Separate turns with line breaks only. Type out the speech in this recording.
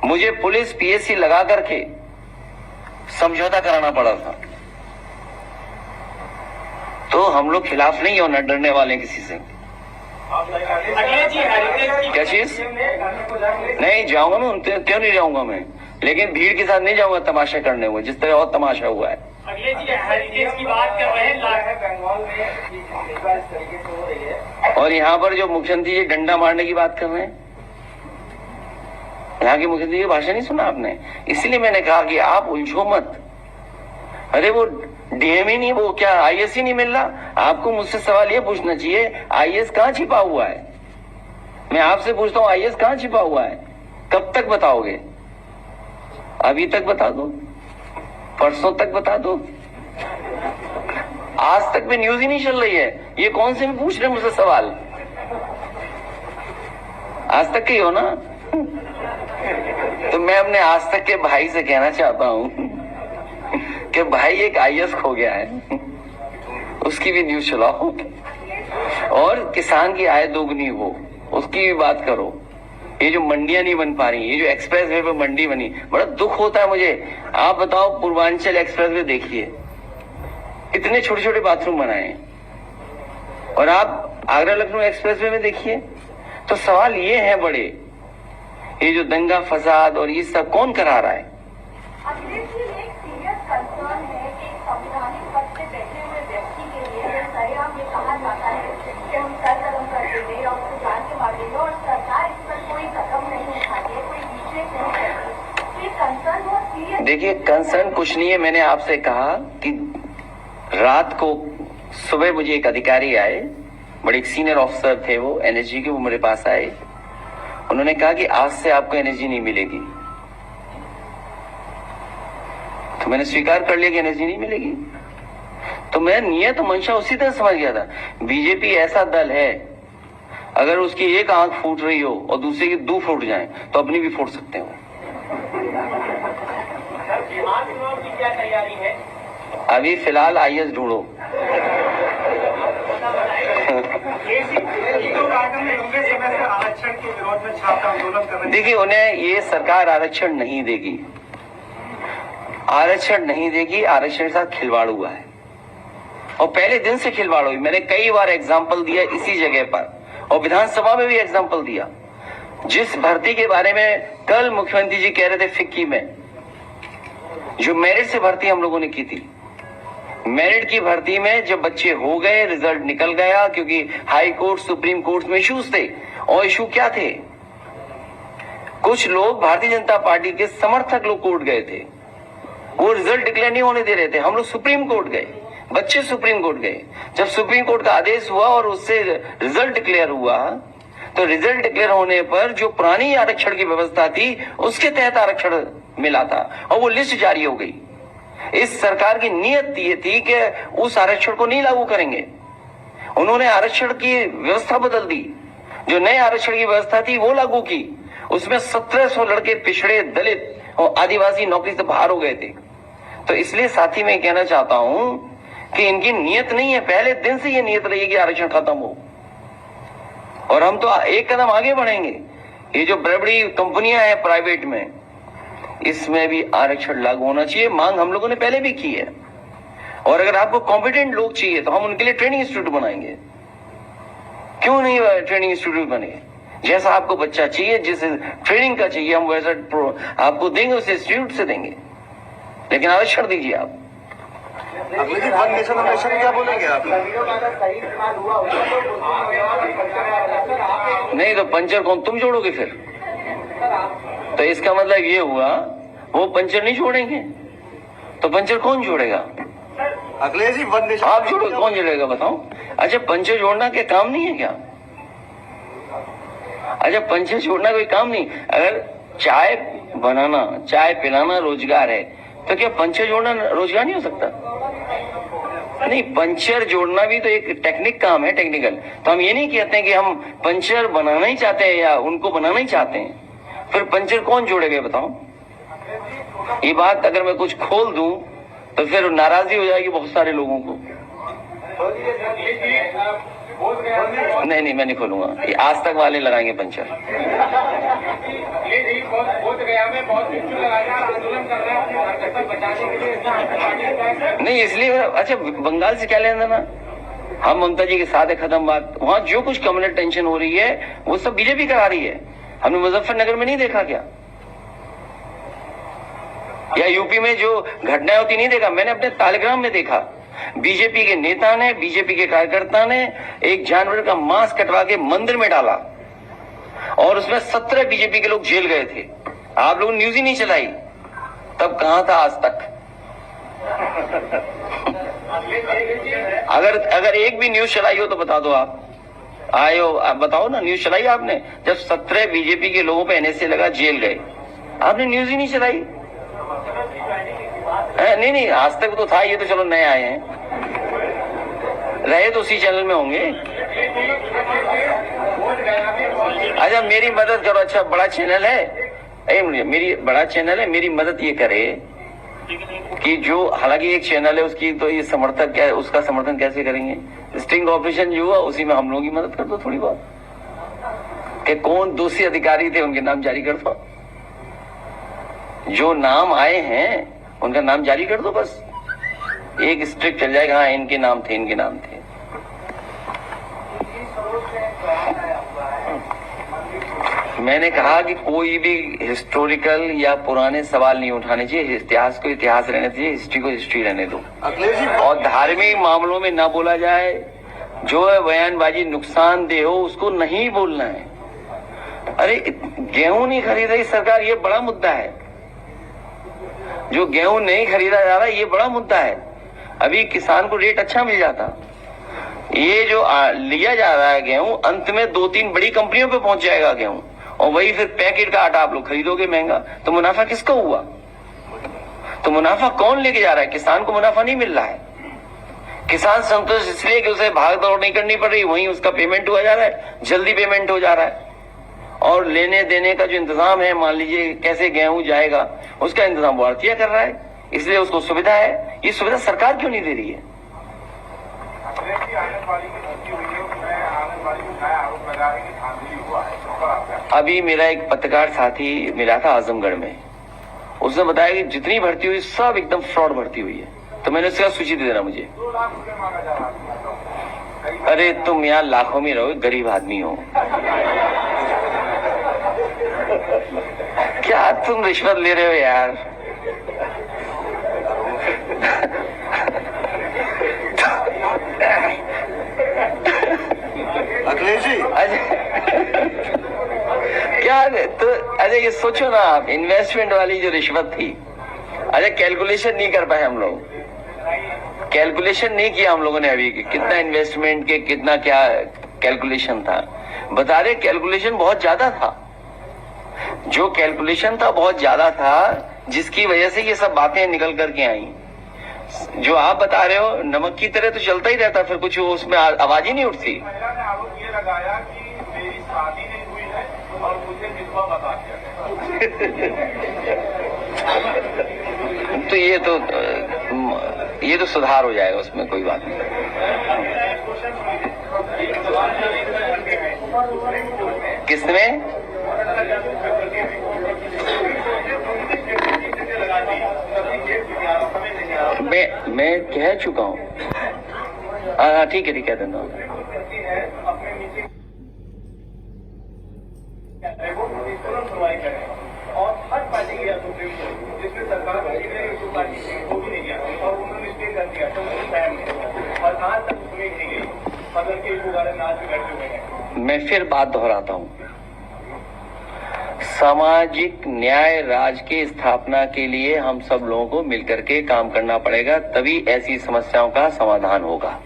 मुझे police PSC लगा करके समझौता कराना पड़ा था। तो हम लोग खिलाफ नहीं हो, न डरने वाले किसी से। क्या चीज? नहीं जाऊंगा मैं, क्यों नहीं जाऊंगा मैं, लेकिन भीड़ के साथ नहीं जाऊंगा तमाशा करने हुए, जिस तरह और तमाशा हुआ है।
अखिलेश जी हेरिटेज की बात कर रहे हैं, बंगाल में इस तरीके से हो रही है,
और यहाँ पर जो मुख्यमंत्री जी डंडा मारने की बात कर रहे हैं, यहाँ के मुख्यमंत्री की भाषा नहीं सुना आपने? इसलिए मैंने कहा कि आप उलझो मत। अरे वो डीएम ही नहीं, वो क्या आईएएस ही नहीं मिल रहा? आपको मुझसे सवाल ये पूछना चाहिए, आईएएस कहाँ छिपा हुआ है? मैं आपसे पूछता हूँ, आईएएस कहाँ छिपा हुआ है? कब तक बताओगे? अभी तक बता दो, परसों तक बता दो, आज तक भी न्यूज ही नहीं चल रही है। ये कौन से में पूछ रहे मुझसे सवाल? आज तक के ही हो ना? तो मैं अपने आज तक के भाई से कहना चाहता हूं कि भाई एक आईएएस खो गया है, उसकी भी न्यूज चलाओ, और किसान की आय दोगुनी हो उसकी भी बात करो। ये जो मंडियां नहीं बन पा रही, ये जो एक्सप्रेस वे पे मंडी बनी, बड़ा दुख होता है मुझे। आप बताओ, पूर्वांचल एक्सप्रेस वे देखिए, इतने छोटे छोटे बाथरूम बनाए, और आप आगरा लखनऊ एक्सप्रेस वे में देखिए। तो सवाल ये है बड़े, ये जो दंगा फसाद और ये सब कौन करा रहा है?
अखिलेश जी, एक सीरियस कंसर्न है कि संवैधानिक पद पे बैठे हुए व्यक्ति के लिए सरेआम ये कहा जाता है कि हम सरगर्म कर देंगे और उसको जान के मार देंगे, और सरकार इस पर कोई कदम नहीं उठाती है, कोई विशेष नहीं करती। ये कंसर्न बहुत सीरियस। देखिए, कंसर्न कुछ नहीं है। मैंने आपसे कहा कि रात को सुबह मुझे एक अधिकारी आए, बड़े एक सीनियर ऑफिसर थे, वो एनएसजी के, वो मेरे पास आए। उन्होंने कहा कि आज से आपको एनर्जी नहीं मिलेगी। तो मैंने स्वीकार कर लिया कि एनर्जी नहीं मिलेगी। तो मैं नियत मंशा उसी तरह समझ गया था। बीजेपी ऐसा दल है, अगर उसकी एक आंख फूट रही हो और दूसरे की दो फूट जाए तो अपनी भी फूट सकते हो।
बिहार चुनाव की क्या तैयारी है?
अभी फिलहाल आईएएस ढूंढो।
आरक्षण के विरोध में छात्र आंदोलन कर रहे हैं।
देखिए, उन्हें ये सरकार आरक्षण नहीं देगी, आरक्षण नहीं देगी। आरक्षण के साथ खिलवाड़ हुआ है, और पहले दिन से खिलवाड़ हुई। मैंने कई बार एग्जाम्पल दिया इसी जगह पर, और विधानसभा में भी एग्जाम्पल दिया। जिस भर्ती के बारे में कल मुख्यमंत्री जी कह रहे थे फिक्की में, जो मेरिट से भर्ती हम लोगों ने की थी, मेरिट की भर्ती में जब बच्चे हो गए, रिजल्ट निकल गया, क्योंकि हाई कोर्ट सुप्रीम कोर्ट में इश्यूज थे। और इशू क्या थे? कुछ लोग भारतीय जनता पार्टी के समर्थक लोग कोर्ट गए थे, वो रिजल्ट डिक्लेयर नहीं होने दे रहे थे। हम लोग सुप्रीम कोर्ट गए, बच्चे सुप्रीम कोर्ट गए। जब सुप्रीम कोर्ट का आदेश हुआ और उससे रिजल्ट डिक्लेयर हुआ, तो रिजल्ट डिक्लेयर होने पर जो पुरानी आरक्षण की व्यवस्था थी उसके तहत आरक्षण मिला था, और वो लिस्ट जारी हो गई। इस सरकार की नीयत ये थी कि उस आरक्षण को नहीं लागू करेंगे। उन्होंने आरक्षण की व्यवस्था बदल दी, जो नए आरक्षण की व्यवस्था थी वो लागू की। उसमें 1700 लड़के पिछड़े, दलित और आदिवासी नौकरी से बाहर हो गए थे। तो इसलिए साथी मैं कहना चाहता हूं कि इनकी नीयत नहीं है, पहले दिन से ये नीयत रही कि आरक्षण खत्म हो, और हम तो एक कदम आगे बढ़ेंगे। ये जो बड़ी बड़ी कंपनियां हैं प्राइवेट में, इसमें भी आरक्षण लागू होना चाहिए। मांग हम लोगों ने पहले भी की है, और अगर आपको कॉम्पिटेंट लोग चाहिए तो हम उनके लिए ट्रेनिंग इंस्टीट्यूट बनाएंगे। क्यों नहीं ट्रेनिंग इंस्टीट्यूट बने? जैसा आपको बच्चा चाहिए, जिस ट्रेनिंग का चाहिए, हम वैसा आपको देंगे, उस इंस्टीट्यूट से देंगे, लेकिन आरक्षण दीजिए आप।
क्या बोलेंगे आप?
नहीं तो पंचर कौन तुम जोड़ोगे फिर? तो इसका मतलब ये हुआ वो पंचर नहीं जोड़ेंगे, तो पंचर कौन जोड़ेगा?
अखिलेश जी, वन नेशन
आप जोड़ो, कौन जोड़ेगा बताओ? अच्छा, पंचर जोड़ना के काम नहीं है क्या? अच्छा, पंचर जोड़ना कोई काम नहीं? अगर चाय बनाना, चाय पिलाना रोजगार है, तो क्या पंचर जोड़ना रोजगार नहीं हो सकता? नहीं, पंचर जोड़ना भी तो एक टेक्निक काम है, टेक्निकल। तो हम ये नहीं कहते हैं कि हम पंचर बनाना ही चाहते हैं या उनको बनाना ही चाहते हैं। फिर पंचर कौन जोड़ेगा बताओ? ये बात अगर मैं कुछ खोल दूं तो फिर नाराजगी हो जाएगी बहुत सारे लोगों को। नहीं मैं नहीं खोलूंगा, ये आज तक वाले लगाएंगे पंचर।
ये बहुत गया में बहुत आंदोलन कर रहे हैं अपनी बचाने के लिए।
नहीं इसलिए, अच्छा बंगाल से क्या लेना ना, हम ममता जी के साथ है, खत्म बात। वहाँ जो कुछ कम्युनल टेंशन हो रही है वो सब बीजेपी करा रही है। हमने मुजफ्फरनगर में नहीं देखा क्या, या यूपी में जो घटनाएं होती नहीं देखा? मैंने अपने तालिग्राम में देखा, बीजेपी के नेता ने, बीजेपी के कार्यकर्ता ने एक जानवर का मांस कटवा के मंदिर में डाला और उसमें 17 बीजेपी के लोग जेल गए थे। आप लोगों ने न्यूज ही नहीं चलाई, तब कहां था आज तक? अगर एक भी न्यूज चलाई हो तो बता दो। आप आए हो, आप बताओ ना, न्यूज चलाई आपने? जब 17 बीजेपी के लोगों पे एनएसए लगा, जेल गए, आपने न्यूज ही नहीं चलाई। नहीं आज तक तो था, ये तो चलो नए आए हैं, रहे तो उसी चैनल में होंगे। अच्छा मेरी मदद करो, अच्छा बड़ा चैनल है, मेरी बड़ा चैनल है, मेरी मदद ये करे कि जो, हालांकि एक चैनल है उसकी तो ये समर्थक क्या है, उसका समर्थन कैसे करेंगे? स्टिंग ऑपरेशन जो हुआ उसी में हम लोगों की मदद कर दो थोड़ी बहुत, कि कौन दोषी अधिकारी थे उनके नाम जारी कर दो, जो नाम आए हैं उनका नाम जारी कर दो, बस एक स्ट्रिक्ट चल जाएगा, हाँ इनके नाम थे, इनके नाम थे। मैंने कहा कि कोई भी हिस्टोरिकल या पुराने सवाल नहीं उठाने चाहिए, इतिहास को इतिहास रहने चाहिए, हिस्ट्री को हिस्ट्री रहने दो, और धार्मिक मामलों में ना बोला जाए। जो है बयानबाजी नुकसानदेह हो उसको नहीं बोलना है। अरे गेहूं नहीं खरीद रही सरकार, ये बड़ा मुद्दा है। जो गेहूं नहीं खरीदा जा रहा है ये बड़ा मुद्दा है। अभी किसान को रेट अच्छा मिल जाता, ये जो लिया जा रहा है गेहूं, अंत में 2-3 बड़ी कंपनियों पे पहुंच जाएगा गेहूं, और वही फिर पैकेट का आटा आप लोग खरीदोगे महंगा, तो मुनाफा किसका हुआ? तो मुनाफा कौन लेके जा रहा है? किसान को मुनाफा नहीं मिल रहा है। किसान संतुष्ट इसलिए कि उसे भाग दौड़ नहीं करनी पड़ रही, वहीं उसका पेमेंट हुआ जा रहा है, जल्दी पेमेंट हो जा रहा है, और लेने देने का जो इंतजाम है, मान लीजिए कैसे गेहूं जाएगा उसका इंतजाम भारतीय कर रहा है, इसलिए उसको सुविधा है। ये सुविधा सरकार क्यों नहीं दे रही है? अभी मेरा एक पत्रकार साथी मिला था आजमगढ़ में, उसने बताया कि जितनी भर्ती हुई सब एकदम फ्रॉड भर्ती हुई है। तो मैंने उसका सूची दे देना मुझे। अरे तुम यहाँ लाखों में रहो, गरीब आदमी हो, क्या तुम रिश्वत ले रहे हो यार?
अखिलेश जी
क्या तो, अरे ये सोचो ना आप, इन्वेस्टमेंट वाली जो रिश्वत थी, अरे कैलकुलेशन नहीं कर पाए हम लोग, कैलकुलेशन नहीं किया हम लोगों ने अभी कि कितना इन्वेस्टमेंट के कितना क्या कैलकुलेशन था। बता रहे कैलकुलेशन बहुत ज्यादा था, जो कैलकुलेशन था बहुत ज्यादा था, जिसकी वजह से ये सब बातें निकल करके आई। जो आप बता रहे हो नमक की तरह तो चलता ही रहता, फिर कुछ उसमें आवाज ही नहीं उठती।
आरोप ये लगाया कि मेरी शादी नहीं हुई है और मुझे विधवा बता दिया।
तो ये तो सुधार हो जाएगा, उसमें कोई बात नहीं। किसमें? मैं कह चुका हूँ। हाँ ठीक है धन्यवाद।
और हर पार्टी गया सुप्रीम कोर्ट, जिसमें सरकार पार्टी वो भी नहीं गया और उन्होंने स्टे कर दिया और आज तक सुनी नहीं गई, मतलब कि आज भी बैठे हुए हैं।
मैं फिर बात दोहराता हूँ, सामाजिक न्याय राज की स्थापना के लिए हम सब लोगों को मिलकर के काम करना पड़ेगा, तभी ऐसी समस्याओं का समाधान होगा।